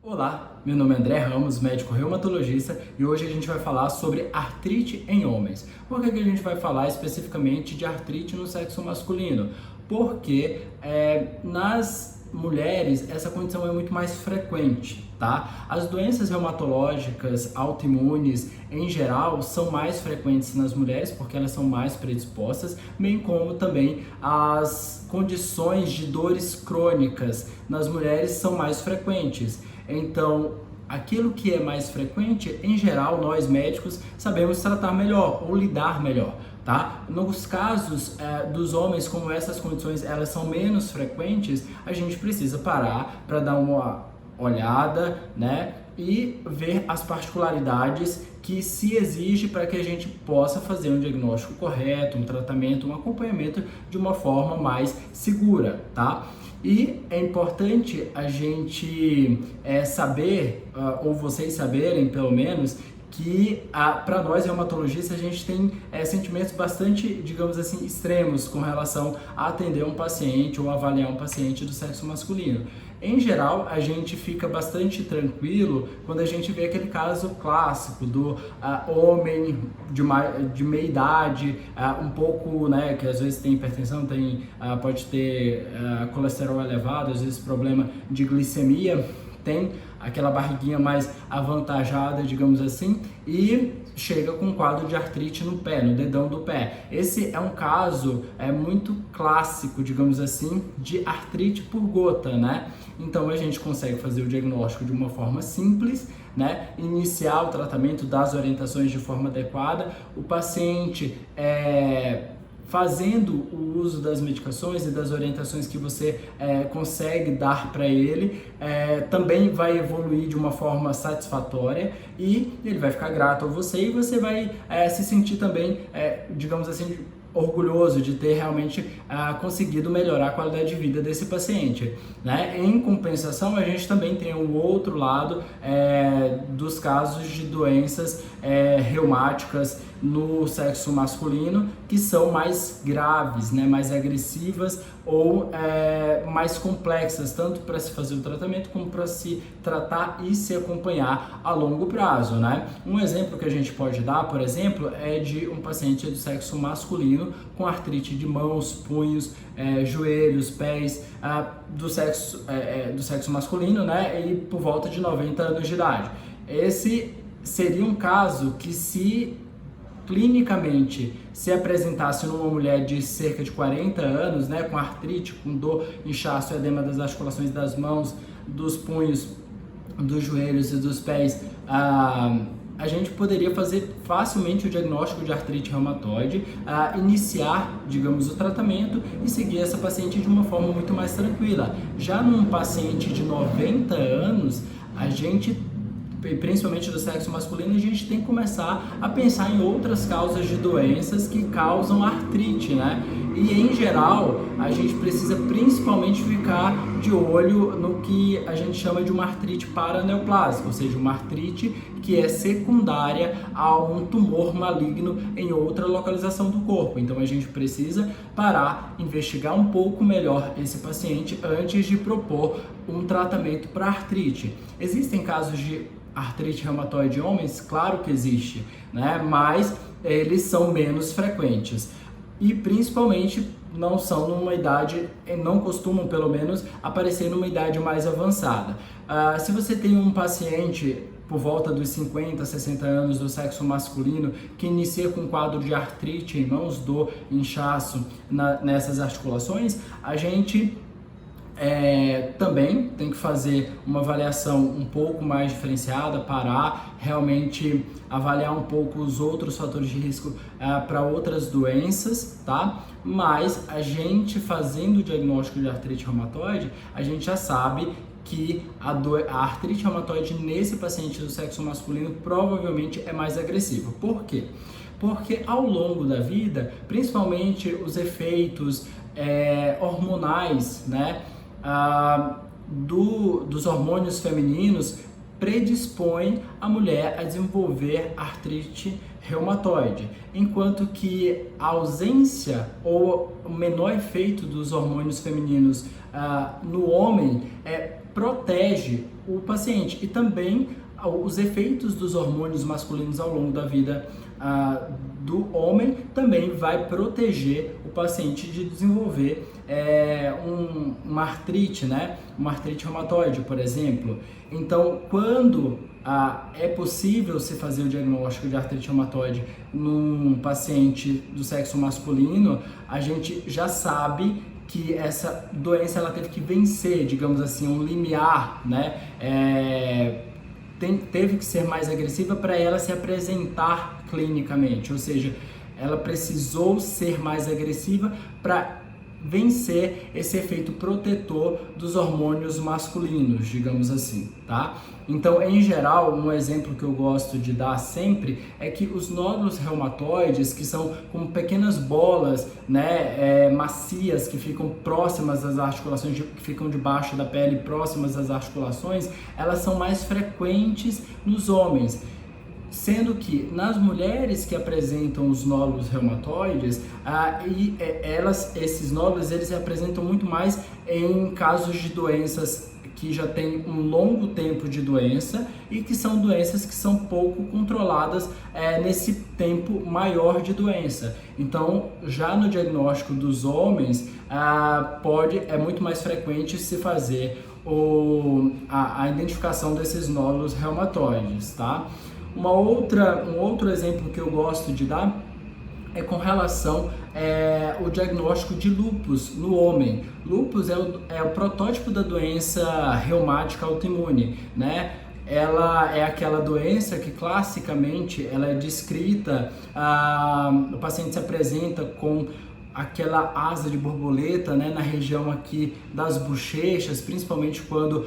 Olá, meu nome é André Ramos, médico reumatologista, e hoje a gente vai falar sobre artrite em homens. Por que a gente vai falar especificamente de artrite no sexo masculino? Porque nas mulheres essa condição é muito mais frequente, tá? As doenças reumatológicas autoimunes em geral são mais frequentes nas mulheres porque elas são mais predispostas, bem como também as condições de dores crônicas nas mulheres são mais frequentes. Então, aquilo que é mais frequente, em geral, nós médicos sabemos tratar melhor ou lidar melhor, tá? Nos casos dos homens, como essas condições elas são menos frequentes, a gente precisa parar para dar uma olhada, né? E ver as particularidades que se exige para que a gente possa fazer um diagnóstico correto, um tratamento, um acompanhamento de uma forma mais segura, tá? E é importante a gente saber, ou vocês saberem pelo menos, que para nós reumatologistas a gente tem sentimentos bastante, digamos assim, extremos com relação a atender um paciente ou avaliar um paciente do sexo masculino. Em geral, a gente fica bastante tranquilo quando a gente vê aquele caso clássico do homem de meia idade, um pouco, né, que às vezes tem hipertensão, pode ter colesterol elevado, às vezes problema de glicemia, tem aquela barriguinha mais avantajada, digamos assim, e chega com um quadro de artrite no pé, no dedão do pé. Esse é um caso muito clássico, digamos assim, de artrite por gota, né? Então a gente consegue fazer o diagnóstico de uma forma simples, né? Iniciar o tratamento, dar as orientações de forma adequada, o paciente fazendo o uso das medicações e das orientações que você consegue dar para ele, também vai evoluir de uma forma satisfatória e ele vai ficar grato a você e você vai se sentir também, digamos assim, orgulhoso de ter realmente conseguido melhorar a qualidade de vida desse paciente, né? Em compensação, a gente também tem o outro lado dos casos de doenças reumáticas no sexo masculino que são mais graves, né? Mais agressivas ou mais complexas, tanto para se fazer o tratamento como para se tratar e se acompanhar a longo prazo, né? Um exemplo que a gente pode dar, por exemplo, é de um paciente do sexo masculino com artrite de mãos, punhos, joelhos, pés, do sexo masculino, né? E por volta de 90 anos de idade. Esse seria um caso que, se clinicamente se apresentasse numa mulher de cerca de 40 anos, né, com artrite, com dor, inchaço e edema das articulações das mãos, dos punhos, dos joelhos e dos pés, a gente poderia fazer facilmente o diagnóstico de artrite reumatoide, iniciar, digamos, o tratamento e seguir essa paciente de uma forma muito mais tranquila. Já num paciente de 90 anos, a gente, principalmente do sexo masculino, a gente tem que começar a pensar em outras causas de doenças que causam artrite, né? E em geral, a gente precisa principalmente ficar de olho no que a gente chama de uma artrite paraneoplásica, ou seja, uma artrite que é secundária a um tumor maligno em outra localização do corpo. Então a gente precisa parar, investigar um pouco melhor esse paciente antes de propor um tratamento para artrite. Existem casos de artrite reumatoide em homens? Claro que existe, né? Mas eles são menos frequentes e principalmente não são numa idade, não costumam pelo menos aparecer numa idade mais avançada. Se você tem um paciente por volta dos 50, 60 anos do sexo masculino que inicia com um quadro de artrite em mãos, dor, inchaço nessas articulações, a gente também tem que fazer uma avaliação um pouco mais diferenciada, parar, realmente avaliar um pouco os outros fatores de risco para outras doenças, tá? Mas a gente fazendo o diagnóstico de artrite reumatoide, a gente já sabe que a artrite reumatoide nesse paciente do sexo masculino provavelmente é mais agressiva. Por quê? Porque ao longo da vida, principalmente os efeitos hormonais, né? Dos hormônios femininos predispõe a mulher a desenvolver artrite reumatoide, enquanto que a ausência ou o menor efeito dos hormônios femininos no homem protege o paciente, e também os efeitos dos hormônios masculinos ao longo da vida do homem também vai proteger o paciente de desenvolver uma artrite, né? Uma artrite reumatoide, por exemplo. Então, quando é possível se fazer o diagnóstico de artrite reumatoide num paciente do sexo masculino, a gente já sabe que essa doença ela teve que vencer, digamos assim, um limiar, né? Teve que ser mais agressiva para ela se apresentar clinicamente, ou seja, ela precisou ser mais agressiva para vencer esse efeito protetor dos hormônios masculinos, digamos assim, tá? Então, em geral, um exemplo que eu gosto de dar sempre é que os nódulos reumatoides, que são como pequenas bolas, né, macias, que ficam próximas às articulações, que ficam debaixo da pele, próximas às articulações, elas são mais frequentes nos homens. Sendo que nas mulheres que apresentam os nódulos reumatoides, esses nódulos eles se apresentam muito mais em casos de doenças que já têm um longo tempo de doença e que são doenças que são pouco controladas nesse tempo maior de doença. Então, já no diagnóstico dos homens, é muito mais frequente se fazer a identificação desses nódulos reumatoides, tá? Um outro exemplo que eu gosto de dar é com relação ao diagnóstico de lúpus no homem. Lúpus é o protótipo da doença reumática autoimune, né? Ela é aquela doença que classicamente ela é descrita, o paciente se apresenta com aquela asa de borboleta, né, na região aqui das bochechas, principalmente quando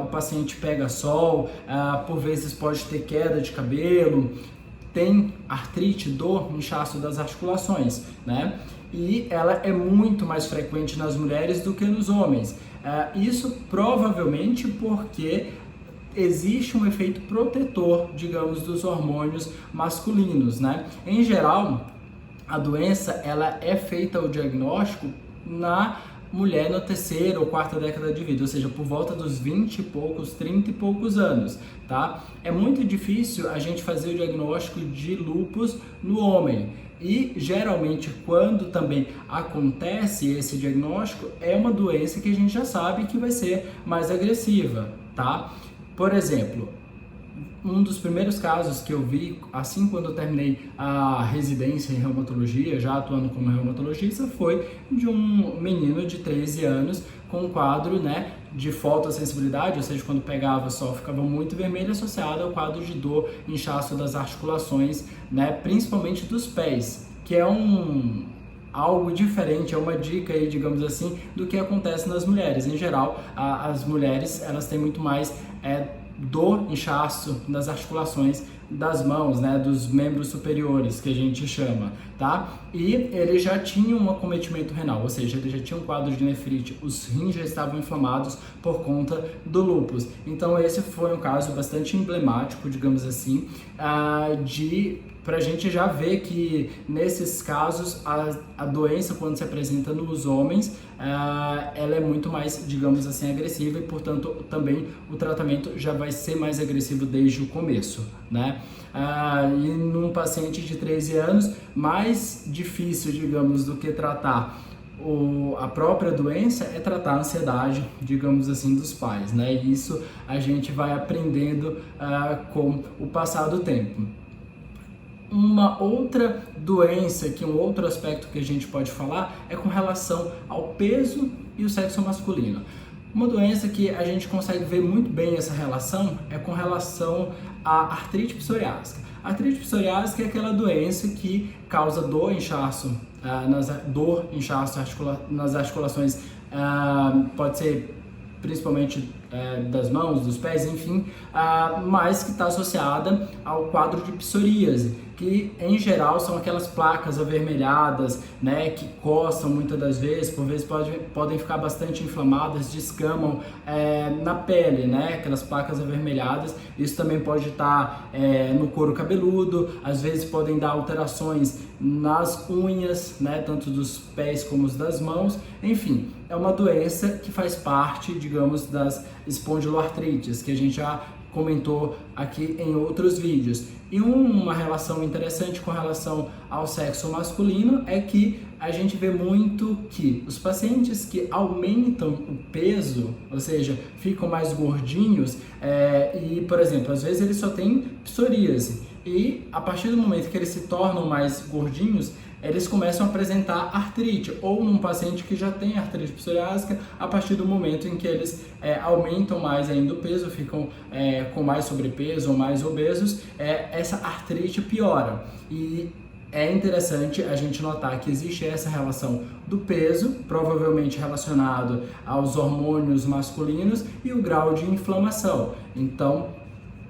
o paciente pega sol, por vezes pode ter queda de cabelo, tem artrite, dor, inchaço das articulações, né? E ela é muito mais frequente nas mulheres do que nos homens. Isso provavelmente porque existe um efeito protetor, digamos, dos hormônios masculinos, né? Em geral, a doença ela é feita o diagnóstico na mulher na terceira ou quarta década de vida, ou seja, por volta dos 20 e poucos, 30 e poucos anos, tá? É muito difícil a gente fazer o diagnóstico de lúpus no homem. E geralmente quando também acontece esse diagnóstico, é uma doença que a gente já sabe que vai ser mais agressiva, tá? Por exemplo, um dos primeiros casos que eu vi, assim quando eu terminei a residência em reumatologia, já atuando como reumatologista, foi de um menino de 13 anos com um quadro, né, de fotossensibilidade, ou seja, quando pegava o sol ficava muito vermelho, associado ao quadro de dor, inchaço das articulações, né, principalmente dos pés, que é algo diferente, é uma dica aí, digamos assim, do que acontece nas mulheres. Em geral, as mulheres, elas têm muito mais dor, inchaço das articulações das mãos, né, dos membros superiores, que a gente chama, tá? E ele já tinha um acometimento renal, ou seja, ele já tinha um quadro de nefrite, os rins já estavam inflamados por conta do lúpus. Então esse foi um caso bastante emblemático, digamos assim, pra gente já ver que nesses casos a doença, quando se apresenta nos homens, ela é muito mais, digamos assim, agressiva, e portanto também o tratamento já vai ser mais agressivo desde o começo, né? E num paciente de 13 anos, mais difícil, digamos, do que tratar a própria doença é tratar a ansiedade, digamos assim, dos pais, né? E isso a gente vai aprendendo com o passar do tempo. Uma outra doença, um outro aspecto que a gente pode falar é com relação ao peso e o sexo masculino. Uma doença que a gente consegue ver muito bem essa relação é com relação à artrite psoriásica. A artrite psoriásica é aquela doença que causa dor, inchaço, nas articulações, pode ser principalmente das mãos, dos pés, enfim, mas que está associada ao quadro de psoríase, que em geral são aquelas placas avermelhadas, né, que coçam muitas das vezes, por vezes podem ficar bastante inflamadas, descamam na pele, né, aquelas placas avermelhadas. Isso também pode estar no couro cabeludo, às vezes podem dar alterações nas unhas, né, tanto dos pés como das mãos. Enfim, é uma doença que faz parte, digamos, das espondiloartrites, que a gente já comentou aqui em outros vídeos. E uma relação interessante com relação ao sexo masculino é que a gente vê muito que os pacientes que aumentam o peso, ou seja, ficam mais gordinhos, e, por exemplo, às vezes eles só têm psoríase, e a partir do momento que eles se tornam mais gordinhos, eles começam a apresentar artrite, ou num paciente que já tem artrite psoriásica, a partir do momento em que eles aumentam mais ainda o peso, ficam com mais sobrepeso ou mais obesos, essa artrite piora. E é interessante a gente notar que existe essa relação do peso, provavelmente relacionado aos hormônios masculinos, e o grau de inflamação. Então,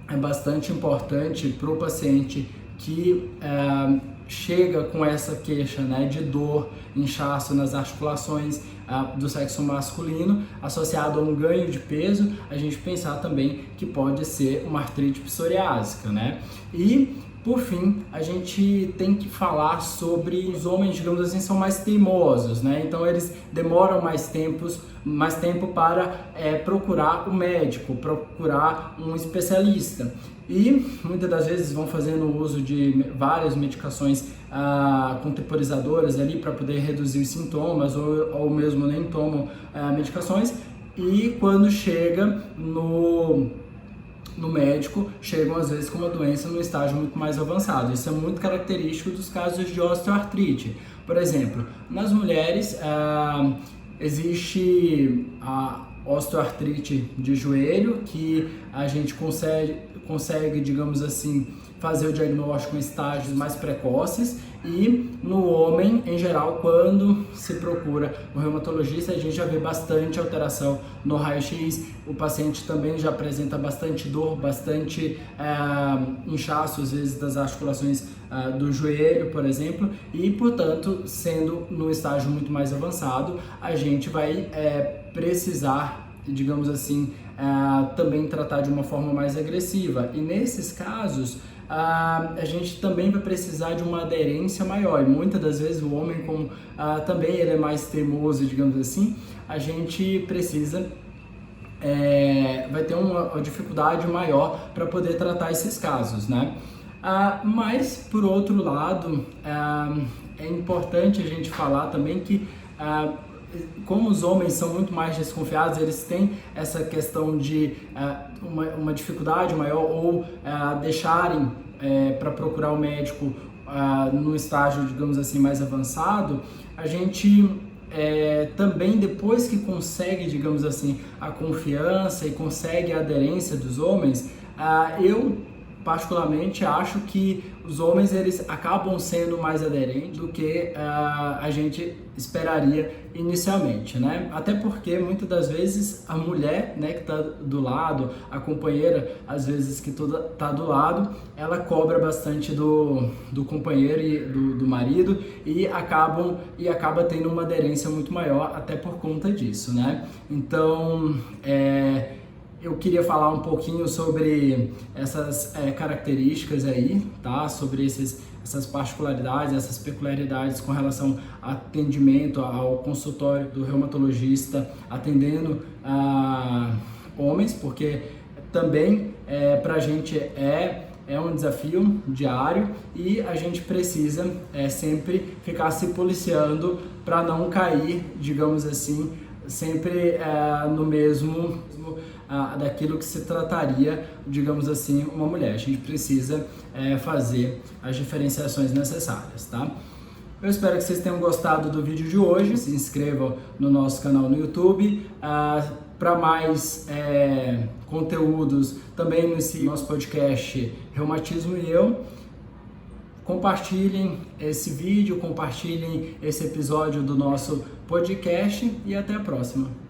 é bastante importante para o paciente que chega com essa queixa, né, de dor, inchaço nas articulações do sexo masculino, associado a um ganho de peso, a gente pensar também que pode ser uma artrite psoriásica, né? E, por fim, a gente tem que falar sobre os homens, digamos assim, são mais teimosos, né? Então eles demoram mais tempo para procurar um médico, procurar um especialista. E muitas das vezes vão fazendo uso de várias medicações contemporizadoras ali para poder reduzir os sintomas, ou mesmo nem tomam medicações, e quando chega no médico, chegam às vezes com uma doença no estágio muito mais avançado. Isso é muito característico dos casos de osteoartrite. Por exemplo, nas mulheres existe a osteoartrite de joelho, que a gente consegue, digamos assim, fazer o diagnóstico em estágios mais precoces, e no homem, em geral, quando se procura o reumatologista, a gente já vê bastante alteração no raio-x. O paciente também já apresenta bastante dor, bastante inchaço, às vezes, das articulações do joelho, por exemplo, e, portanto, sendo no estágio muito mais avançado, a gente vai precisar, digamos assim, também tratar de uma forma mais agressiva. E nesses casos, a gente também vai precisar de uma aderência maior, e muitas das vezes o homem, como também ele é mais teimoso, digamos assim, a gente precisa vai ter uma dificuldade maior para poder tratar esses casos, né? Mas, por outro lado, é importante a gente falar também que como os homens são muito mais desconfiados, eles têm essa questão de uma dificuldade maior, ou deixarem para procurar o médico no estágio, digamos assim, mais avançado. A gente também, depois que consegue, digamos assim, a confiança e consegue a aderência dos homens, eu particularmente acho que os homens eles acabam sendo mais aderentes do que a gente esperaria inicialmente, né? Até porque muitas das vezes a mulher, né, que está do lado, a companheira, às vezes que está do lado, ela cobra bastante do companheiro e do marido, e acaba tendo uma aderência muito maior até por conta disso, né? Então, eu queria falar um pouquinho sobre essas características aí, tá? Sobre essas particularidades, essas peculiaridades com relação ao atendimento, ao consultório do reumatologista, atendendo homens, porque também para a gente é um desafio diário, e a gente precisa sempre ficar se policiando para não cair, digamos assim, sempre no mesmo daquilo que se trataria, digamos assim, uma mulher. A gente precisa fazer as diferenciações necessárias, tá? Eu espero que vocês tenham gostado do vídeo de hoje. Se inscrevam no nosso canal no YouTube. Para mais conteúdos, também no nosso podcast Reumatismo e Eu. Compartilhem esse vídeo, compartilhem esse episódio do nosso podcast, e até a próxima.